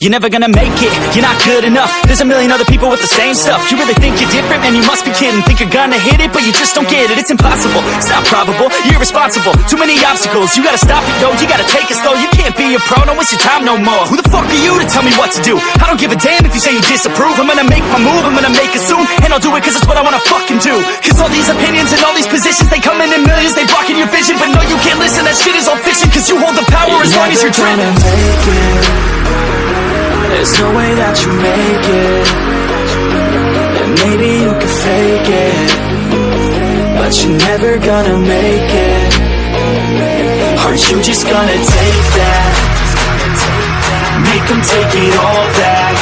You're never gonna make it, you're not good enough. There's a million other people with the same stuff. You really think you're different? Man, you must be kidding. Think you're gonna hit it, but you just don't get it. It's impossible, it's not probable, you're irresponsible. Too many obstacles, you gotta stop it, yo. You gotta take it slow, you can't be a pro. Don't waste your time no more. Who the fuck are you to tell me what to do? I don't give a damn if you say you disapprove. I'm gonna make my move, I'm gonna make it soon. And I'll do it cause it's what I wanna fucking do. Cause all these opinions and all these positions, they come in millions, they blocking your vision. But no, you can't listen, that shit is all fiction. Cause you hold the power as long as you're dreaming. There's no way that you make it. And maybe you can fake it, but you're never gonna make it. Aren't you just gonna take that? Make them take it all back.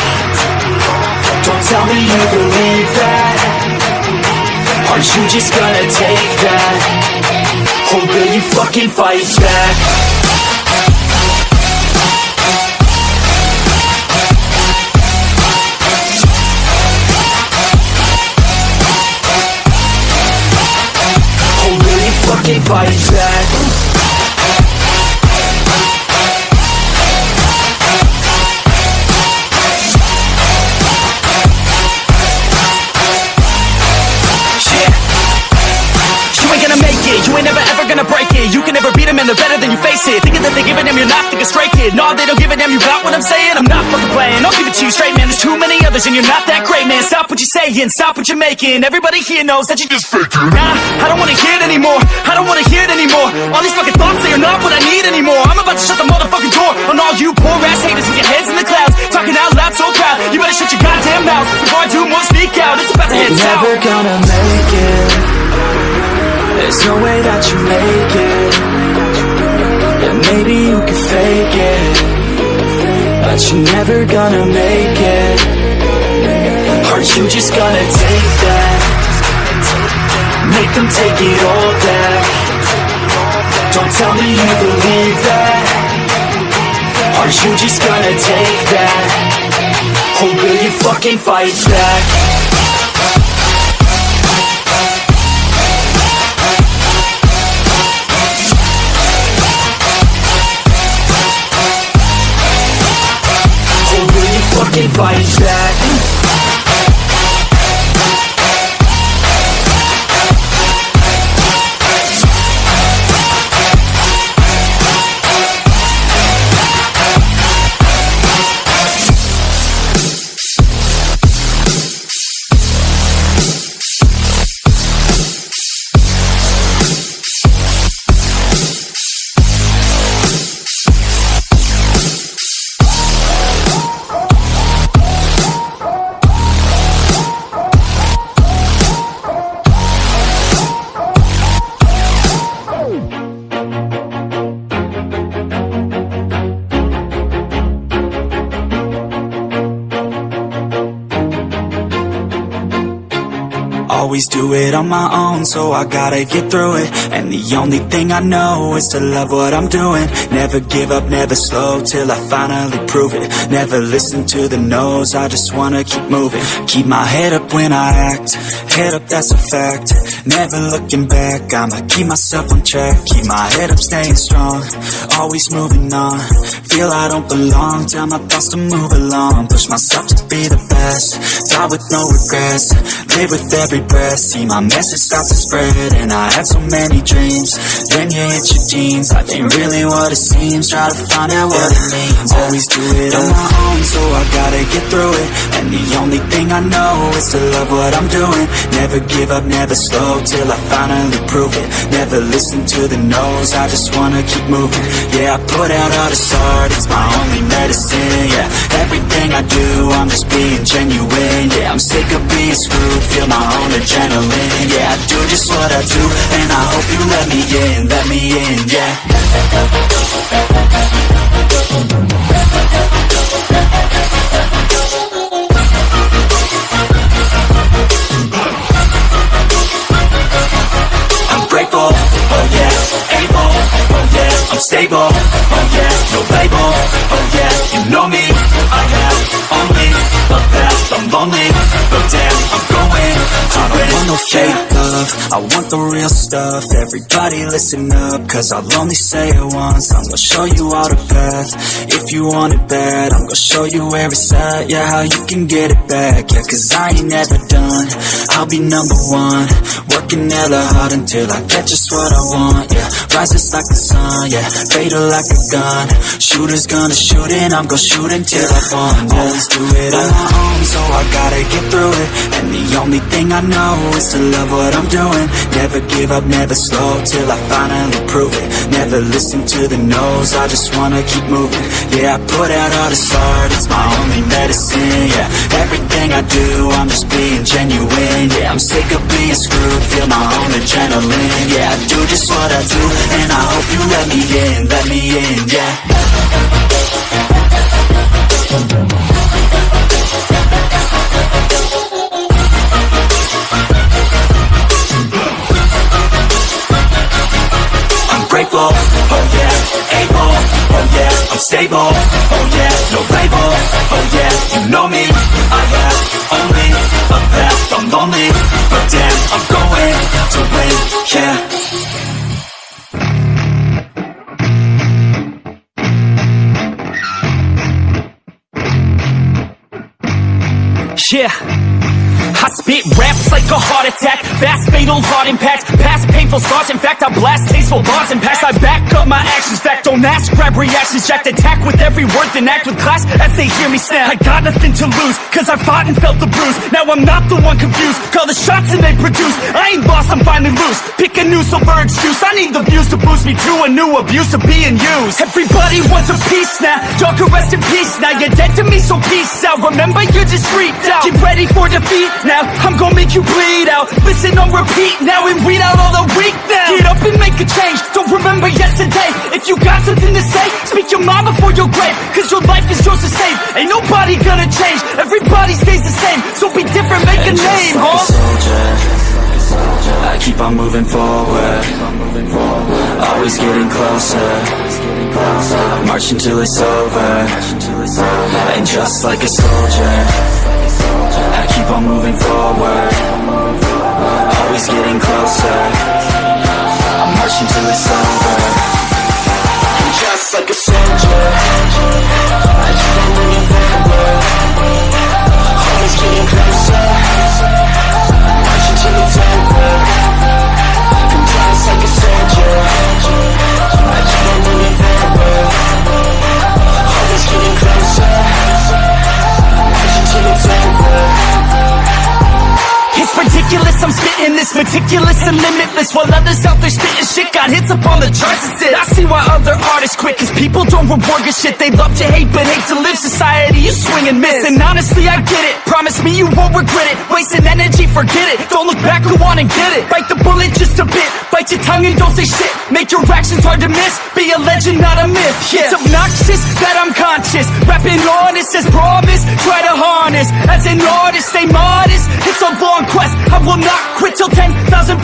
Don't tell me you believe that. Aren't you just gonna take that? Or will you fucking fight back? Fucking fight back. You ain't never ever gonna break it. You can never beat them and they're better than you face it. Thinking that they're giving them, you're not thinking straight, kid. No, they don't give a damn, you got what I'm saying? I'm not fucking playing, I'll give it to you straight, man. There's too many others and you're not that great, man. Stop what you're saying, stop what you're making. Everybody here knows that you just faking. Nah, I don't wanna hear it anymore, I don't wanna hear it anymore. All these fucking thoughts, they are not what I need anymore. I'm about to shut the motherfucking door on all you poor ass haters with your heads in the clouds, talking out loud so proud. You better shut your goddamn mouth before I do more speak out. It's about to head south. You're never gonna make it. There's no way that you make it. And maybe you can fake it, but you're never gonna make it. Aren't you just gonna take that? Make them take it all back. Don't tell me you believe that. Aren't you just gonna take that? Or will you fucking fight back? Fucking fight back. Always do it on my own, so I gotta get through it. And the only thing I know is to love what I'm doing. Never give up, never slow, till I finally prove it. Never listen to the no's, I just wanna keep moving. Keep my head up when I act, head up, that's a fact. Never looking back, I'ma keep myself on track. Keep my head up, staying strong, always moving on. Feel I don't belong, tell my thoughts to move along. Push myself to be the best, die with no regrets. Live with every breath, see my message start to spread. And I had so many dreams, then you hit your teens. Life ain't really what it seems, try to find out what it means. Always do it on my own, so I gotta get through it. And the only thing I know is to love what I'm doing. Never give up, never slow, till I finally prove it. Never listen to the no's, I just wanna keep moving. Yeah, I put out all this art, it's my only medicine. Yeah, everything I do, I'm just being genuine. Yeah, I'm sick of being screwed, feel my own adrenaline. Yeah, I do just what I do, and I hope you let me in, yeah. I'm grateful, oh yeah, able, oh yeah, I'm stable, oh yeah, no label, oh yeah, you know me, I have only a path, I'm lonely, but damn, I'm going to win. I don't want no fake love, love, I want the real stuff. Everybody listen up, cause I'll only say it once. I'm gonna show you all the path. If you want it bad, I'm gonna show you where it's at. Yeah, how you can get it back. Yeah, cause I ain't never done. I'll be number one, working hella hard until I get just what I want. Yeah, rises like the sun, yeah, fatal like a gun. Shooter's gonna shoot and I'm gonna shoot until I fall. Always do it on my own, so I gotta get through it. And the only thing I know is to love what I'm doing. Never give up, never slow, till I finally prove it. Never listen to the no's, I just wanna keep moving. Yeah, I put out all this art, it's my only medicine. Yeah, everything I do, I'm just being genuine. Yeah, I'm sick of being screwed, feel my own adrenaline. Yeah, I do just what I do, and I hope you let me in, yeah. I'm grateful, oh yeah, able, oh yeah, I'm stable, oh yeah, no label, oh yeah, you know me, I have only a path, I'm lonely, but damn, I'm going to win, yeah. Yeah, I spit raps like a heart attack, fast fatal heart impact, past painful scars, in fact I blast tasteful bars and packs. I back up my actions, fact don't ask, grab reactions, jacked attack with every word, then act with class as they hear me snap. I got nothing to lose, cause I fought and felt the bruise, now I'm not the one confused, call the shots and they produce, I ain't lost, I'm finally loose, pick a new silver excuse, I need the views to boost me to a new abuse of being used. Everybody wants a piece now, y'all can rest in peace now, you're dead to me so peace out, remember you're just freaked out, get ready for defeat now, I'm gonna make you bleed out, listen on repeat now and weed out all the weak now. Get up and make a change, don't remember yesterday, if you got something to say, speak your mind before your grave, cause your life is yours to save, ain't nobody gonna change, everybody stays the same, so be different, make a name, huh? I keep on moving forward, always getting closer, march until it's over, and just like a soldier, I keep on moving forward, always getting closer, I'm marching till it's over, and just like a soldier, I keep on moving forward, always getting closer, I'm marching till it's over, and just like a soldier, I keep on moving forward, always getting closer, I'm marching till it's over. It's ridiculous, I'm spitting this meticulous and limitless, while others out there spitting shit got hits up on the charts and shit. I see why other artists quit, cause people don't reward good shit. They love to hate but hate to live. Society, you swing and miss, and honestly I get it, promise me you won't regret it. Wasting energy, forget it, don't look back, go on and get it. Bite the bullet just a bit, bite your tongue and don't say shit. Make your actions hard to miss, be a legend not a myth. Yeah. It's obnoxious that I'm conscious, rapping honest as promise, try to harness. As an artist, stay modest, it's a long quest, I will not quit till 10,000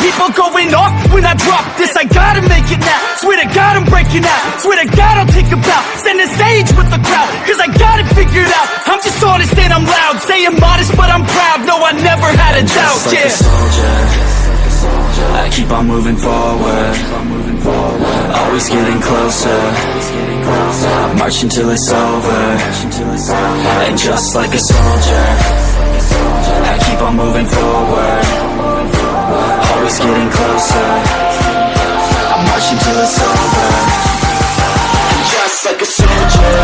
people going off when I drop this. I gotta make it now, swear to God I'm breaking out, swear to God I'll take a bow, stand the stage with the crowd, cause I got it figured out. I'm just honest and I'm loud, saying modest but I'm proud, no I never had a doubt. Just like a soldier, I keep on moving forward, always getting closer, marching till it's over, and just like a soldier, I keep on moving forward, always getting closer, I'm marching till it's over, and just like a soldier,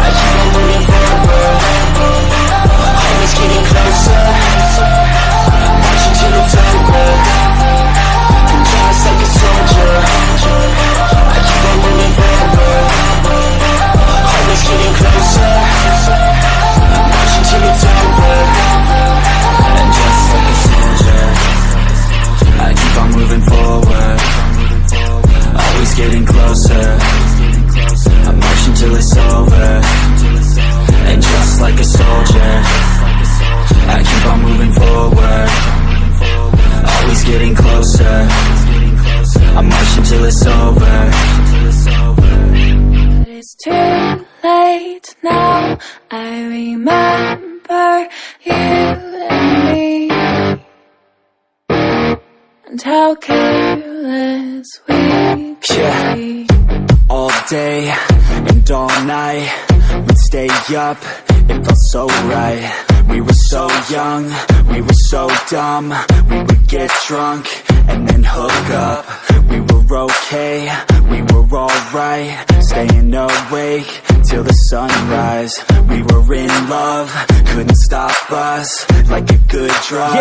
I keep on moving forward, always getting closer, I'm marching till it's over, and just like a soldier, I keep on moving forward, always getting closer, I'm marching till it's over, and just like a soldier, I keep on moving forward, always getting closer, I'm marching till it's over, and just like a soldier, I keep on moving forward, always getting closer, I'm marching till it's over. But it's too late now, I remember you and me. and how careless we could be. All day and all night, we'd stay up, it felt so right. We were so young, we were so dumb. We would get drunk and then hook up. We were okay, we were alright, staying awake till the sunrise. We were in love, couldn't stop us, like a good drug,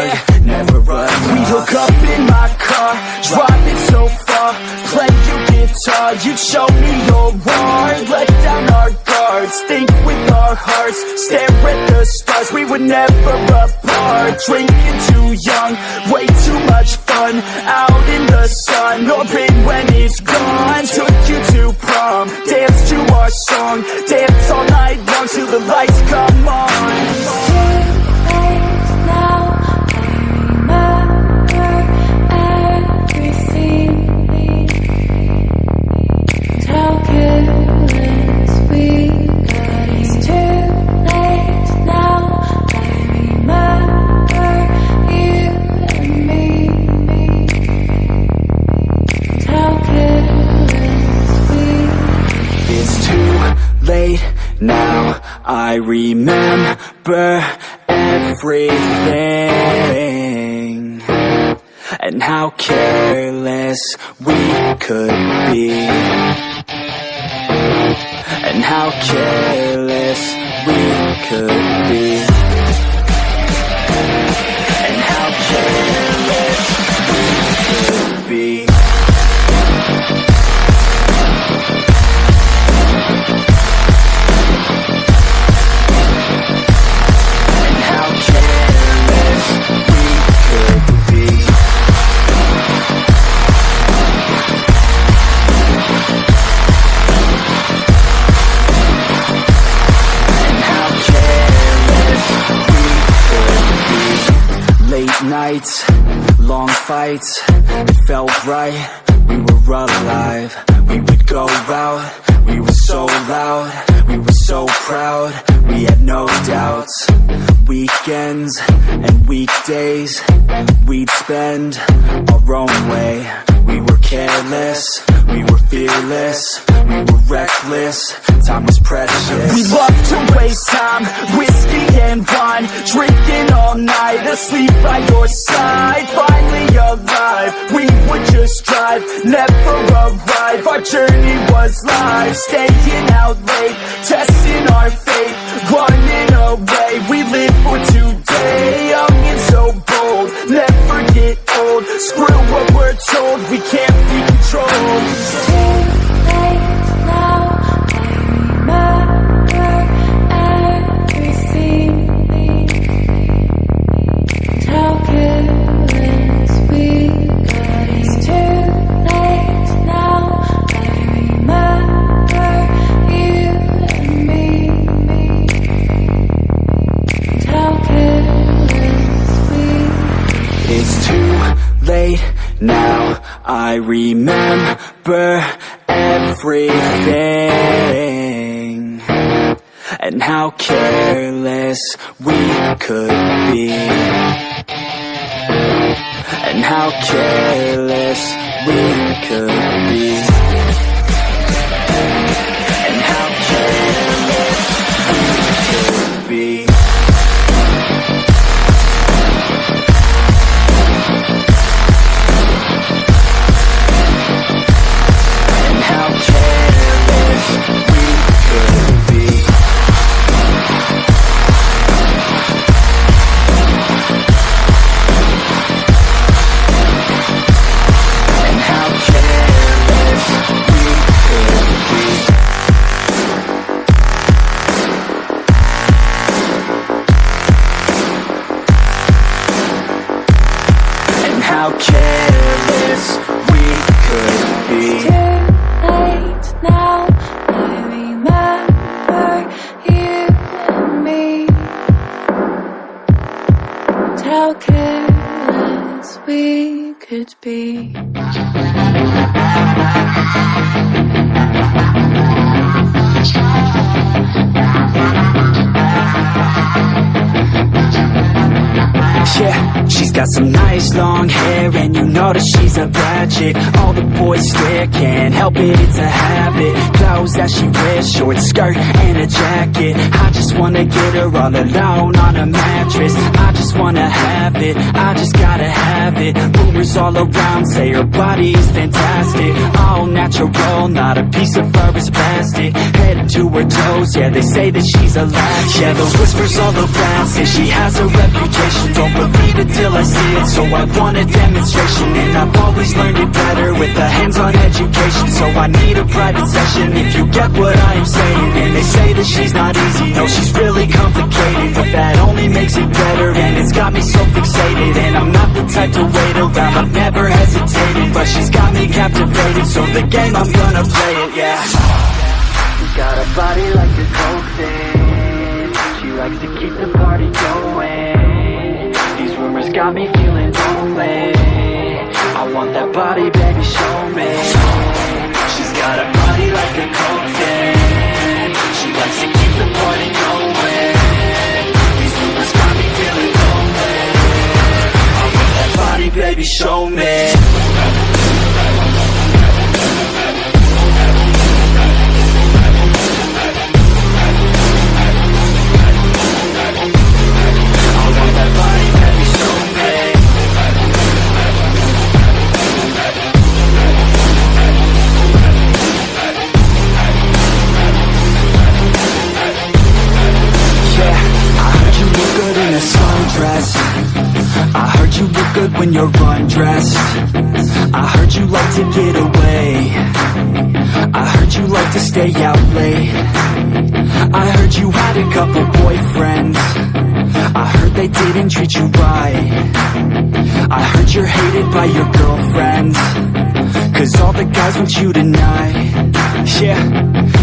never enough. We hook up in my car, driving so far, play your guitar, you'd show me your art, let down our guards, think with our hearts, stare at the stars, we were never apart, drinking too young, way too much fun, out in the sun, open when it's gone, took you to prom, dance to our song, dance all night long till the lights come on. Now I remember everything, and how careless we could be, and how careless we could be, and how careless we could be. Nights, long fights, it felt right, we were alive. We would go out, we were so loud, we were so proud, we had no doubts. Weekends and weekdays, we'd spend our own way. We were careless, we were fearless, we were reckless, time was precious. We loved to waste time, whiskey and wine, drinking all night, asleep by your side. Finally alive, we would just drive, never arrive. Our journey was live, staying out late, testing our fate, running away. We live for today, young and so bold, never get old. Screw what we're told, we can't be controlled. Now I remember everything, and how careless we could be, and how careless we could be, and how careless we could be. How careless we could be. It's too late now, I remember you and me. And how careless we could be. Yeah, she's She's got some nice long hair, and you know that she's a bad chick. All the boys stare, can't help it, it's a habit. Clothes that she wears, short skirt and a jacket. I just wanna get her all alone on a mattress. I just wanna have it, I just gotta have it. Rumors all around say her body is fantastic. All natural, not a piece of fur is plastic. Head to her toes, yeah, they say that she's a latch. Yeah, those whispers all around say she has a reputation. Don't believe it till I see it, so I want a demonstration. And I've always learned it better with a hands-on education. So I need a private session if you get what I am saying. And they say that she's not easy, no, she's really complicated, but that only makes it better, and it's got me so fixated. And I'm not the type to wait around, I've never hesitated, but she's got me captivated, so the game, I'm gonna play it, yeah. She's got a body like a cocaine, she likes to keep the party going. These rumors got me feeling lonely, I want that body, baby, show me. She's got a body like a cocaine, she likes to keep the party going. These rumors got me feeling lonely, I want that body, baby, show me. I heard you look good when you're undressed. I heard you like to get away. I heard you like to stay out late. I heard you had a couple boyfriends. I heard they didn't treat you right. I heard you're hated by your girlfriends, 'cause all the guys want you tonight. Yeah,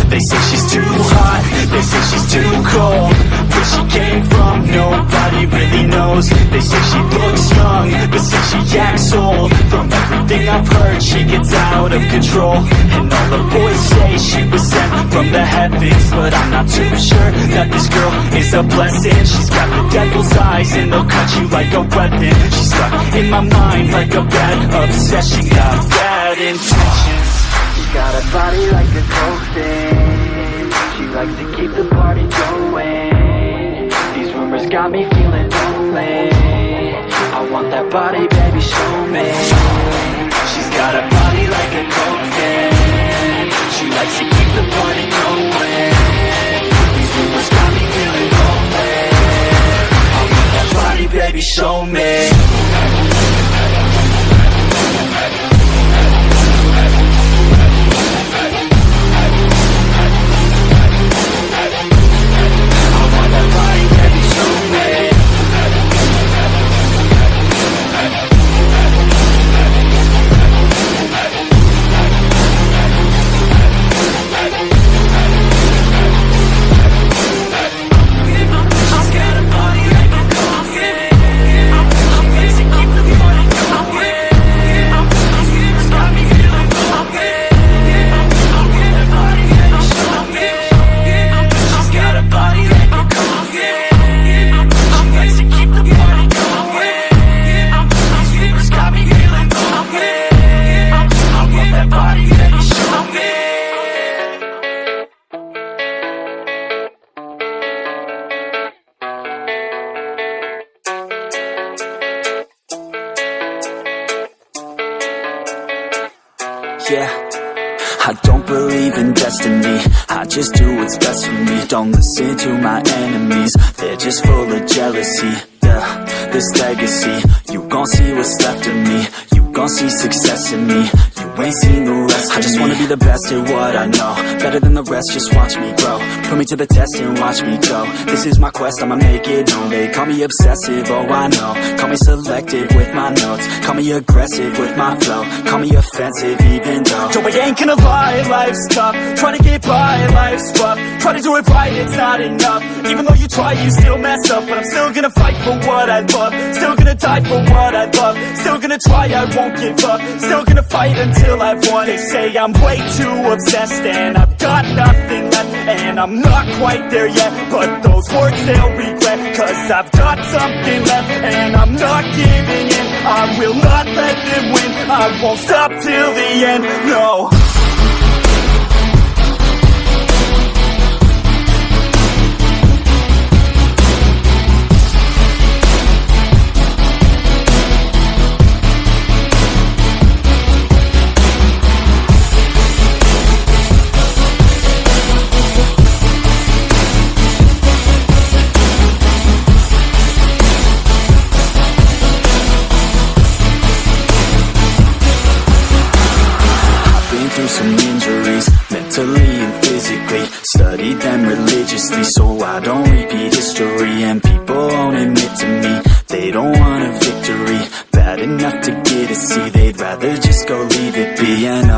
they say she's too hot, they say she's too cold. Where she came from, nobody really knows. They say she looks young, but say she acts old. From everything I've heard, she gets out of control. And all the boys say she was sent from the heavens, but I'm not too sure that this girl is a blessing. She's got the devil's eyes and they'll cut you like a weapon. She's stuck in my mind like a bad obsession. Got bad intentions. She's got a body like a cocaine, she likes to keep the party going. These rumors got me feeling lonely, I want that body, baby, show me. She's got a body like a cocaine, she likes to keep the party going. These rumors got me feeling lonely, I want that body, baby, show me. Yeah, I don't believe in destiny, I just do what's best for me. Don't listen to my enemies, they're just full of jealousy. Yeah, this legacy, you gon' see what's left of me. You gon' see success in me, you ain't seen the rest of me. I just wanna be the best at what I know, better than the rest, just watch me grow. Put me to the test and watch me go. This is my quest, I'ma make it known. They call me obsessive, oh I know. Call me selective with my notes, call me aggressive with my flow. Call me offensive even though Joe, I ain't gonna lie, life's tough. Try to get by, life's rough. Try to do it right, it's not enough. Even though you try, you still mess up. But I'm still gonna fight for what I love, still gonna die for what I love. Still gonna try, I won't give up, still gonna fight until still have one. They say I'm way too obsessed and I've got nothing left, and I'm not quite there yet, but those words they'll regret, cause I've got something left and I'm not giving in. I will not let them win, I won't stop till the end, no. Through some injuries, mentally and physically, studied them religiously so I don't repeat history. And people won't admit to me they don't want a victory bad enough to get a C, they'd rather just go leave it be. And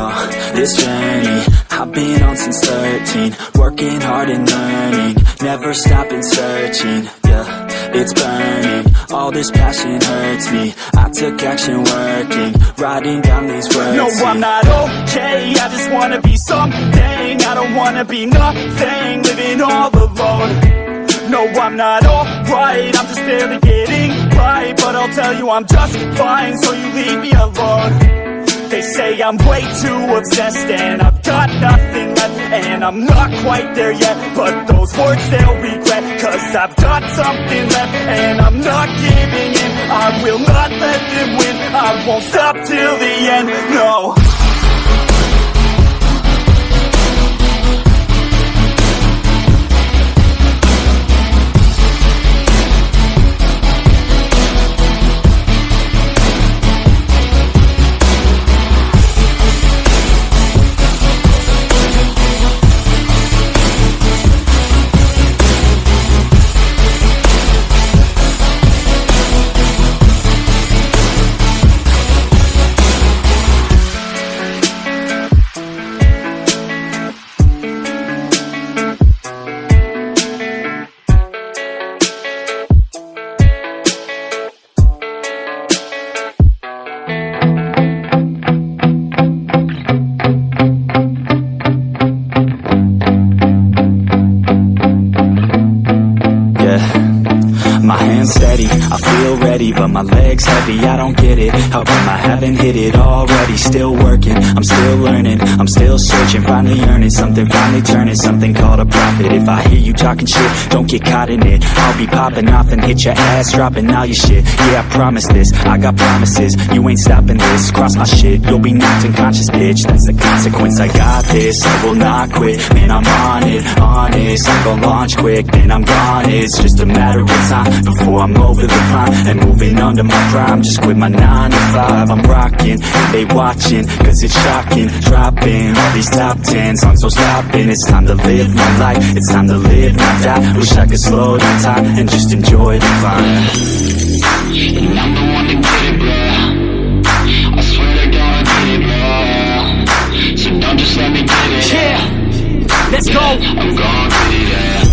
this journey I've been on since 13, working hard and learning, never stopping searching. Yeah, it's burning, all this passion hurts me. I took action working, writing down these words. No, I'm not okay, I just wanna be something. I don't wanna be nothing, living all alone. No, I'm not alright, I'm just barely getting by, but I'll tell you I'm just fine, so you leave me alone. They say I'm way too obsessed and I've got nothing left, and I'm not quite there yet, but those words they'll regret, cause I've got something left and I'm not giving in. I will not let them win, I won't stop till the end, no. Steady, I feel ready, but my legs heavy, I don't get it. How come I haven't hit it already? Still working, I'm still learning, I'm still searching, finally earning something, finally turning something called a profit. If I hear you talking shit, don't get caught in it. I'll be popping off and hit your ass, dropping all your shit. Yeah, I promise this, I got promises, you ain't stopping this. Cross my shit, you'll be knocked unconscious, bitch. That's the consequence, I got this, I will not quit. Man, I'm on it, honest, I'm gon' launch quick, then I'm gone. It's just a matter of time before I'm over the climb and moving under my prime. Just quit my 9 to 5, I'm rocking and they watching, cause it's shocking. Dropping all these top 10 songs, so stopping. It's time to live my life, it's time to live, not die. Wish I could slow down time and just enjoy the climb. And I'm the one to get it, bro. I swear to God I get it, bro. So don't just let me get it. Yeah, let's go. I'm gonna get it, yeah.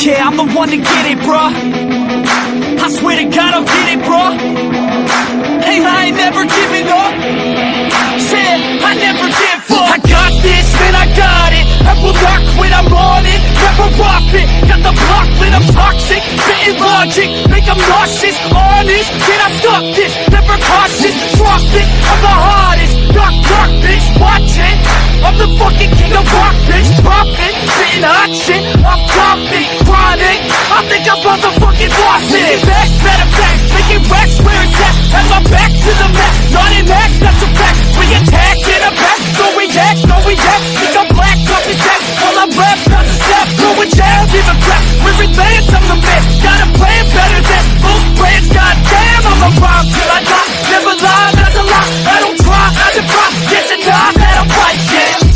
Yeah, I'm the one to get it, bruh. I swear to God I'll get it, bruh. Hey, I ain't never giving up. Yeah, I never give up. I got this, man, I got it. I will not quit, I'm on it. Never off it. Got the block lit, I'm toxic. Spitting logic, make them nauseous. Honest, can I stop this? Never cautious, drop it. I'm the hardest. Dark, bitch, watch it. I'm the fucking king of rock, bitch. Pop it, spitting hot shit. I'm topic, chronic. I think I'm motherfucking lost it. Facts, matter of fact, making racks where it's at. Have my back to the mat, not an act, that's a fact. We attack in a back, no react, no react. Think I'm black, copy that. While I'm rap, not a step. Going down, give a crap. We're advanced, I'm the man. Got a plan better than most brands. Goddamn, I'm a rhyme till I die. Never lie, that's a lie. I don't try, I defy. Get to die, that I'm right, yeah.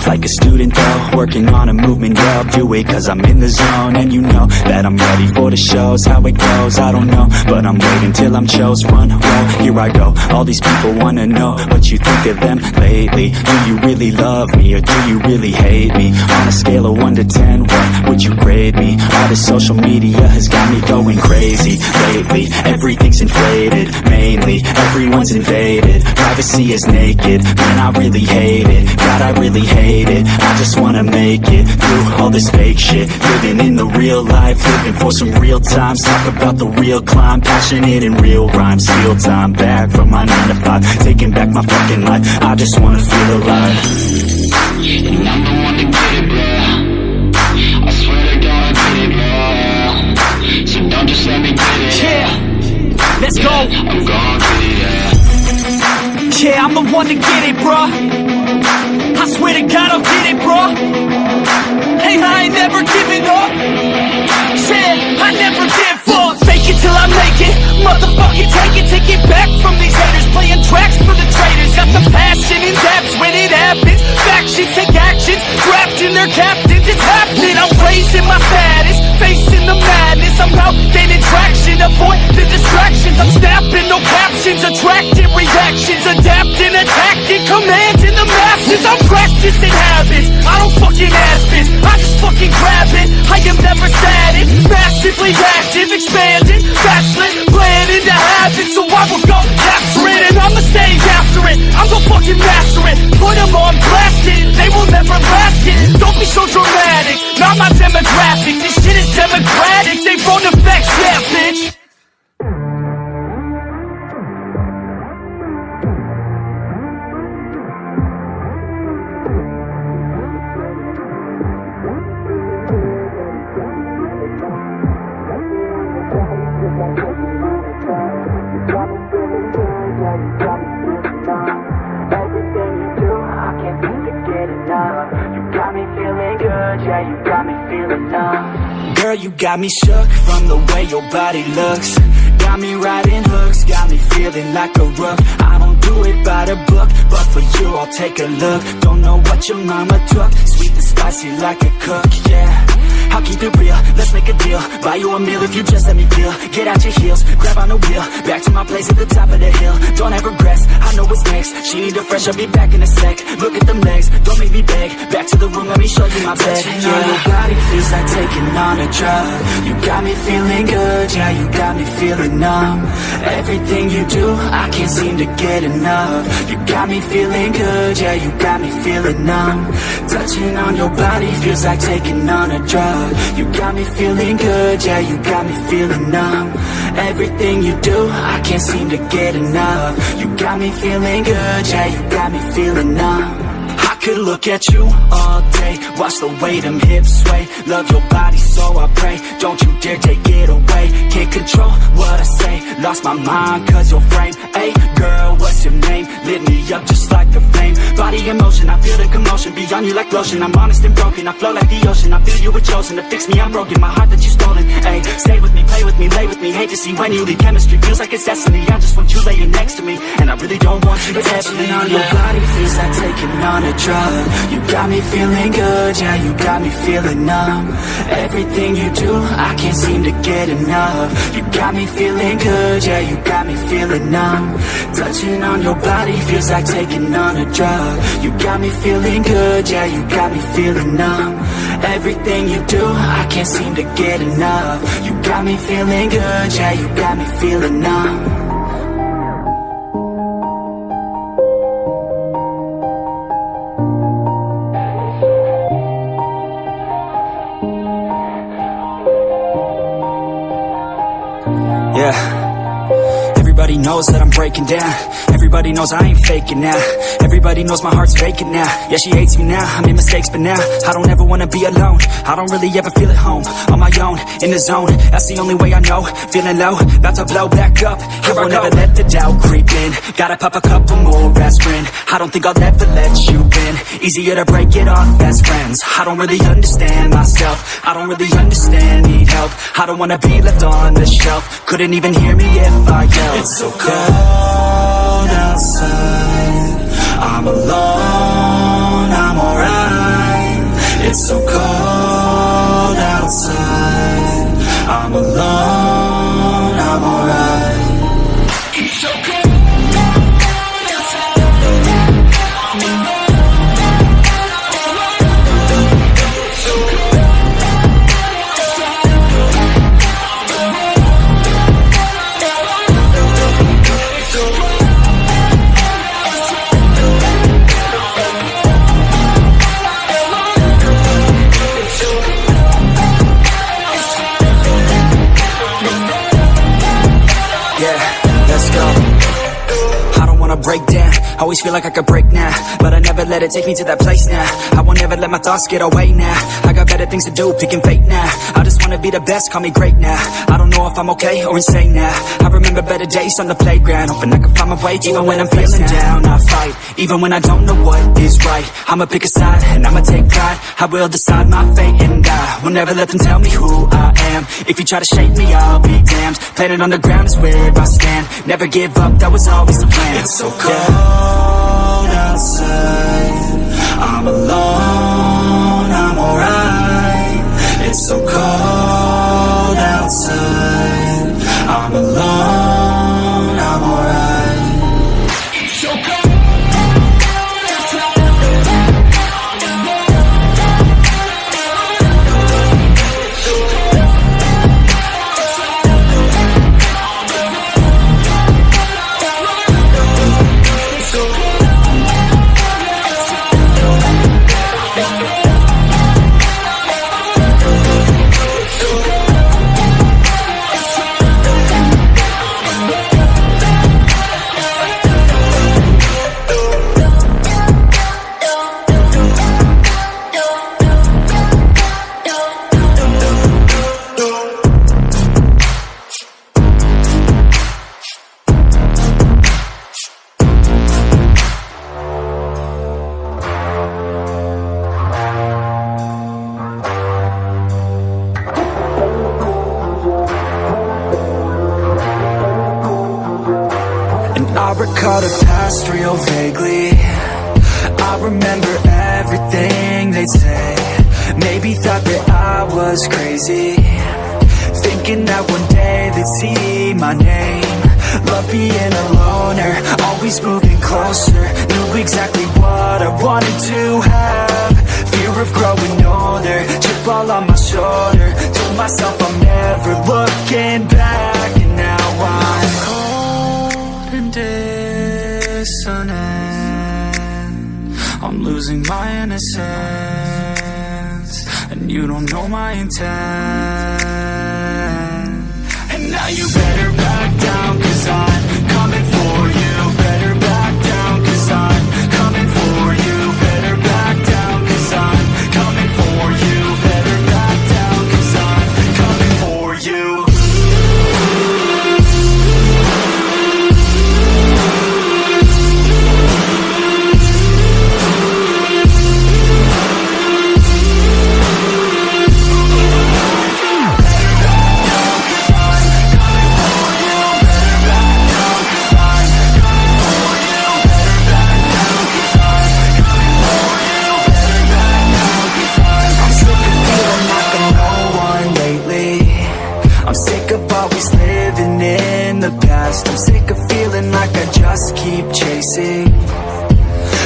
Like a studio student though, working on a movement, yeah, I'll do it cause I'm in the zone. And you know that I'm ready for the shows. How it goes, I don't know, but I'm waiting till I'm chose. One roll, here I go. All these people wanna know what you think of them lately. Do you really love me or do you really hate me? On a scale of 1 to 10, what would you grade me? All this social media has got me going crazy lately. Everything's inflated, mainly everyone's invaded. Privacy is naked, man, I really hate it. God, I really hate it. I just wanna make it through all this fake shit. Living in the real life, living for some real times. Talk about the real climb, passionate in real rhymes. Steal time back from my 9 to 5, taking back my fucking life. I just wanna feel alive. And I'm the one to get it, bro. I swear to God I get it, bro. So don't just let me get it. Yeah, let's go. I'm gon' get it, yeah. Yeah, I'm the one to get it, bruh. I swear to God I'll get it, bruh. Hey, I ain't never giving up. Yeah, I never give up. Fake it till I make it. Motherfucking take it back from these haters. Playing tracks for the traitors. Got the passion in depths when it happens. Factions take actions, drafting their captains. It's happening, I'm raising my status, facing the madness. I'm out gaining traction, avoid the distractions. I'm snapping, no captions, attracting reactions. Adapting, attacking, commanding the masses. I'm practicing habits, I don't fucking ask this, I just fucking grab it. I am never static, massively active, expanding, backslid, planning to have it. So I will go capture it, and I'ma stay after it. I'm gonna fucking master it, put them on blast it. They will never last it, don't be so dramatic. Not my demographic, this shit is democratic. They phone effects, yeah, bitch. Girl, you got me shook from the way your body looks. Got me riding hooks, got me feeling like a rook. I don't do it by the book, but for you I'll take a look. Don't know what your mama took, sweet and spicy like a cook, yeah. I'll keep it real, let's make a deal. Buy you a meal if you just let me feel. Get out your heels, grab on the wheel. Back to my place at the top of the hill. Don't have regrets, I know what's next. She need a fresh, I'll be back in a sec. Look at them legs, don't make me beg. Back to the room, let me show you my bed. Touching on your body feels like taking on a drug. You got me feeling good, yeah, you got me feeling numb. Everything you do, I can't seem to get enough. You got me feeling good, yeah, you got me feeling numb. Touching on your body feels like taking on a drug. You got me feeling good, yeah, you got me feeling numb. Everything you do, I can't seem to get enough. You got me feeling good, yeah, you got me feeling numb. I could look at you all day, watch the way them hips sway. Love your body, so I pray, don't you dare take it away. Can't control what I say, lost my mind cause your frame. Hey girl, what's your name? Lit me up just like a flame. Body in motion, I feel the commotion, beyond you like lotion. I'm honest and broken, I flow like the ocean. I feel you were chosen to fix me, I'm broken. My heart that you stolen, hey. Stay with me, play with me, lay with me. Hate to see when you leave, chemistry feels like it's destiny. I just want you laying next to me, and I really don't want you to ever leave. On your body feels like taking on a drug. You got me feeling good, yeah, you got me feeling numb. Everything you do, I can't seem to get enough. You got me feeling good, yeah, you got me feeling numb. Touching on your body feels like taking on a drug. You got me feeling good, yeah, you got me feeling numb. Everything you do, I can't seem to get enough. You got me feeling good, yeah, you got me feeling numb. Yeah. Everybody knows that I'm breaking down. Everybody knows I ain't faking now. Everybody knows my heart's vacant now. Yeah, she hates me now, I made mistakes but now I don't ever wanna be alone. I don't really ever feel at home. On my own, in the zone, that's the only way I know. Feeling low, about to blow back up. Here I won't ever let the doubt creep in. Gotta pop a couple more aspirin. I don't think I'll ever let you in. Easier to break it off as friends. I don't really understand myself. I don't really understand, need help. I don't wanna be left on the shelf. Couldn't even hear me if I yelled. It's so cold outside, I'm alone, I'm alright. Always feel like I could break now, but I never let it take me to that place now. I won't ever let my thoughts get away now. I got better things to do, picking fate now. I just wanna be the best, call me great now. I don't know if I'm okay or insane now. I remember better days on the playground, hoping I can find my way even when I'm feeling down. I fight, even when I don't know what is right. I'ma pick a side, and I'ma take pride. I will decide my fate, and I will never let them tell me who I am. If you try to shape me, I'll be damned. Planet on the ground is where I stand. Never give up, that was always the plan. It's so cold outside, I'm alone, I'm alright. It's so cold outside, I'm alone, I'm alright. It's so cold. I recall the past real vaguely. I remember everything they'd say. Maybe thought that I was crazy, thinking that one day they'd see my name. Love being a loner, always moving closer. Knew exactly what I wanted to have. Fear of growing older, chip all on my shoulder. Told myself I'm never looking back, and now I'm cold and dissonant. I'm losing my innocence, and you don't know my intent. And now you better back down, 'cause I'm coming for you. Better back down, 'cause I'm coming for you. Better back down, 'cause I'm coming for you. Better back down, 'cause I'm coming for you. I'm sick of feeling like I just keep chasing,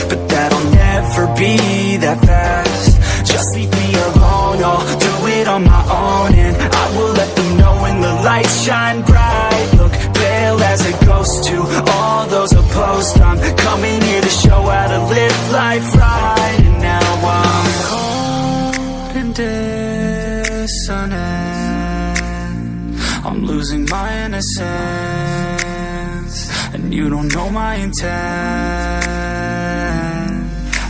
but that'll never be that fast. Just leave me alone, I'll do it on my own, and I will let them know when the lights shine bright. Look pale as a ghost to all those opposed. I'm coming here to show how to live life right, and now I'm cold and dissonant. I'm losing my innocence, and you don't know my intent.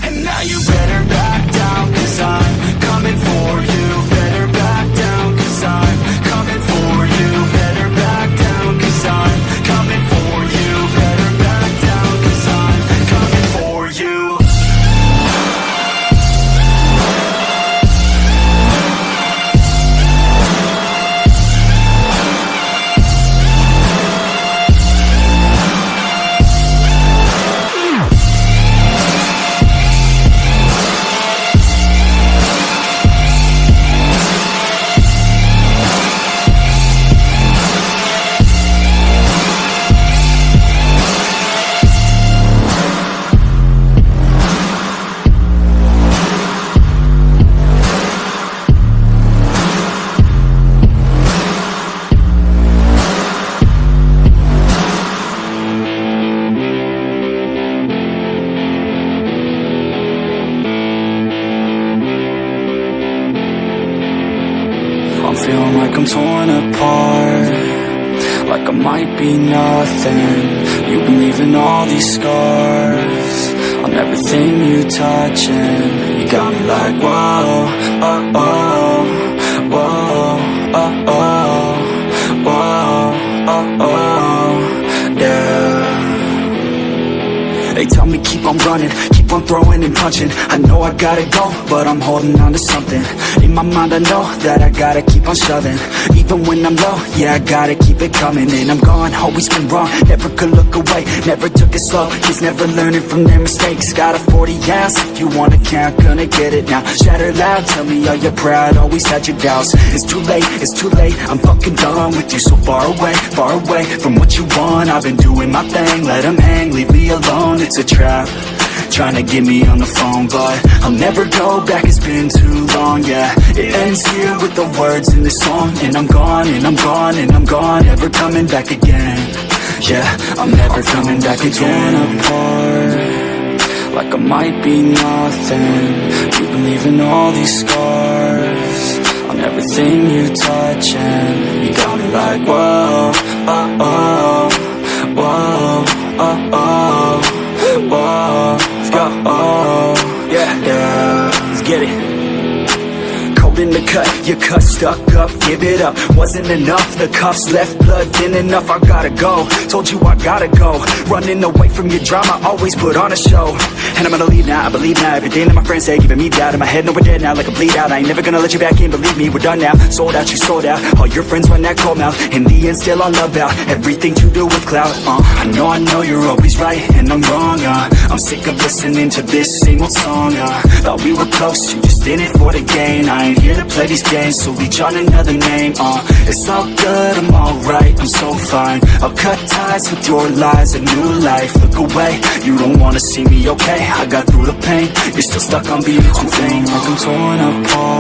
And now you better back down, 'cause I'm coming for you. Better back down, 'cause I'm coming for you. Better back down, 'cause I'm coming for you. Better back down, 'cause I'm coming for you. feeling like I'm torn apart, like I might be nothing. You've been leaving all these scars on everything you touch, and you got me like, whoa, oh, oh, whoa, oh, oh, whoa, oh, oh, yeah. They tell me keep on running, keep on throwing and punching. I know I gotta go, but I'm holding on to something. In my mind I know that I gotta keep on shoving. Even when I'm low, yeah, I gotta keep it coming. And I'm gone, always been wrong, never could look away, never took it slow, kids never learning from their mistakes. Got a 40 ounce, if you wanna count, gonna get it now. Shatter loud, tell me are you proud, always had your doubts. It's too late, I'm fucking done with you. So far away from what you want. I've been doing my thing, let them hang, leave me alone. It's a trap, trying to get me on the phone, but I'll never go back, it's been too long, yeah. It ends here with the words in this song, and I'm gone, and I'm gone, and I'm gone, never coming back again. Yeah, I'm never coming back again. Apart, like I might be nothing. You've been leaving all these scars on everything you touch, and you got me like, whoa, oh, oh, whoa, oh, oh, whoa, oh, oh, yeah, let's get it. Cold in the cut, your cut stuck up, give it up. Wasn't enough, the cuffs left blood thin enough. I gotta go, told you I gotta go. Running away from your drama, always put on a show. And I'm gonna leave now, I believe now. Everything that my friends say, giving me doubt. In my head, no, we're dead now, like a bleed out. I ain't never gonna let you back in, believe me, we're done now. Sold out, you sold out, all your friends run that cold mouth. In the end, still all about everything to do with clout. I know you're always right, and I'm wrong, I'm sick of listening to this same old song, Thought we were close, you just in it for the gain. I ain't here to play these games, so reach on another name, It's all good, I'm alright, I'm so fine. I'll cut ties with your lies, a new life. Look away, you don't wanna see me okay. I got through the pain, you're still stuck on being too vain. Like I'm torn apart.